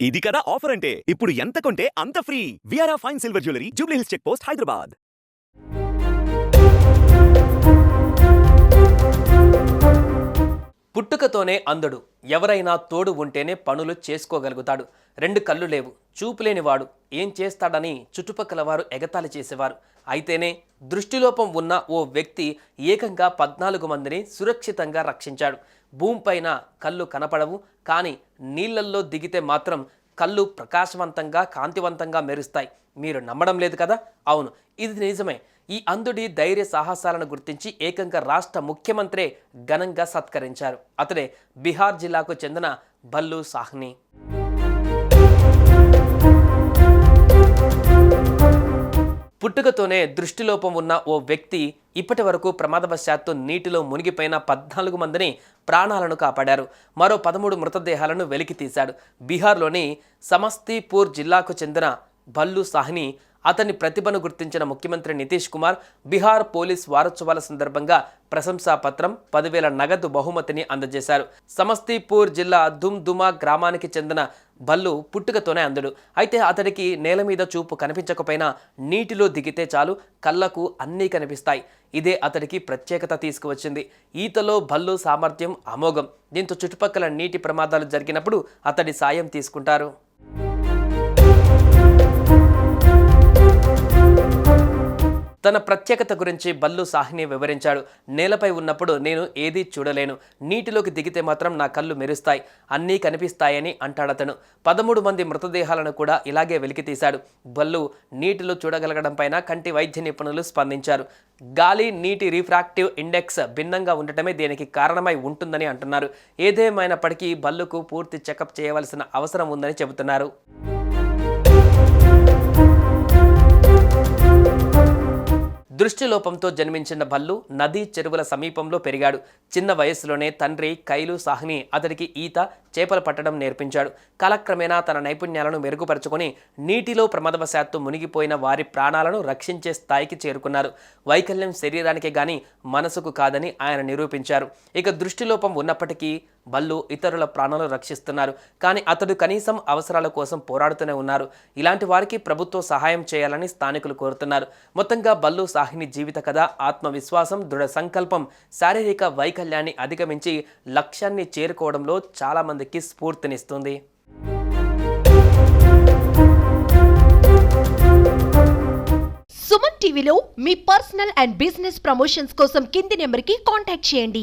ఇది కదా ఆఫర్ అంటే ఇప్పుడు ఎంత కొంటే అంత ఫ్రీ. విఆర్ఆ fine silver jewellery, Jubilee Hills check post, Hyderabad. పుట్టుకతోనే అంధుడు. ఎవరైనా తోడు ఉంటేనే పనులు చేసుకోగలుగుతాడు. 2 కళ్ళు లేవు, చూపులేనివాడు ఏం చేస్తాడని చుట్టుపక్కల వారు ఎగతాళి చేసేవారు. అయితేనే దృష్టిలోపం ఉన్న ఓ వ్యక్తి ఏకంగా 14 మందిని సురక్షితంగా రక్షించాడు. భూమిపైన కళ్ళు కనపడవు, కానీ నీళ్లల్లో దిగితే మాత్రం కళ్ళు ప్రకాశవంతంగా కాంతివంతంగా మెరుస్తాయి. మీరు నమ్మడం లేదు కదా? అవును, ఇది నిజమే. ఈ అంధుడి ధైర్య సాహసాలను గుర్తించి ఏకంగా రాష్ట్ర ముఖ్యమంత్రే ఘనంగా సత్కరించారు. అతడే బీహార్ జిల్లాకు చెందిన భల్లు సాహ్ని. పుట్టుకతోనే దృష్టిలోపం ఉన్న ఓ వ్యక్తి ఇప్పటి వరకు ప్రమాదవశాత్తు నీటిలో మునిగిపోయిన 14 మందిని ప్రాణాలను కాపాడారు. మరో 13 మృతదేహాలను వెలికి తీశాడు. బీహార్లోని సమస్తీపూర్ జిల్లాకు చెందిన భల్లు సాహ్ని. అతని ప్రతిభను గుర్తించిన ముఖ్యమంత్రి నితీష్ కుమార్ బీహార్ పోలీస్ వారోత్సవాల సందర్భంగా ప్రశంసా పత్రం, 10,000 నగదు బహుమతిని అందజేశారు. సమస్తీపూర్ జిల్లా దుమ్దుమా గ్రామానికి చెందిన భల్లు పుట్టుకతోనే అంధుడు. అయితే అతడికి నేల మీద చూపు కనిపించకపోయినా నీటిలో దిగితే చాలు కళ్ళకు అన్నీ కనిపిస్తాయి. ఇదే అతడికి ప్రత్యేకత తీసుకువచ్చింది. ఈతలో భల్లు సామర్థ్యం అమోఘం. దీంతో చుట్టుపక్కల నీటి ప్రమాదాలు జరిగినప్పుడు అతడి సాయం తీసుకుంటారు. తన ప్రత్యేకత గురించి భల్లు సాహ్ని వివరించాడు. నేలపై ఉన్నప్పుడు నేను ఏదీ చూడలేను, నీటిలోకి దిగితే మాత్రం నా కళ్ళు మెరుస్తాయి, అన్నీ కనిపిస్తాయని అంటాడతను. 13 మంది మృతదేహాలను కూడా ఇలాగే వెలికితీశాడు. భల్లు నీటిలో చూడగలగడం పైన కంటి వైద్య నిపుణులు స్పందించారు. గాలి నీటి రిఫ్రాక్టివ్ ఇండెక్స్ భిన్నంగా ఉండటమే దీనికి కారణమై ఉంటుందని అంటున్నారు. ఏదేమైనప్పటికీ భల్లుకు పూర్తి చెకప్ చేయవలసిన అవసరం ఉందని చెబుతున్నారు. దృష్టిలోపంతో జన్మించిన భల్లు నదీ చెరువుల సమీపంలో పెరిగాడు. చిన్న వయసులోనే తండ్రి కైలు సాహ్ని అతడికి ఈత, చేపలు పట్టడం నేర్పించాడు. కాలక్రమేణా తన నైపుణ్యాలను మెరుగుపరుచుకొని నీటిలో ప్రమాదవశాత్తు మునిగిపోయిన వారి ప్రాణాలను రక్షించే స్థాయికి చేరుకున్నారు. వైకల్యం శరీరానికి గాని మనసుకు కాదని ఆయన నిరూపించారు. ఇక దృష్టిలోపం ఉన్నప్పటికీ భల్లు ఇతరుల ప్రాణాలు రక్షిస్తున్నారు. కానీ అతడు కనీసం అవసరాల కోసం పోరాడుతూనే ఉన్నారు. ఇలాంటి వారికి ప్రభుత్వం సహాయం చేయాలని స్థానికులు కోరుతున్నారు. మొత్తంగా భల్లు సాహ్ని జీవిత కథ ఆత్మవిశ్వాసం, దృఢ సంకల్పం, శారీరక వైకల్యాన్ని అధిగమించి లక్ష్యాన్ని చేరుకోవడంలో చాలా మందికి స్ఫూర్తినిస్తుంది. సుమన్ టీవీలో మీ పర్సనల్ అండ్ బిజినెస్ ప్రమోషన్స్ కోసం కింది నెంబర్కి కాంటాక్ట్ చేయండి.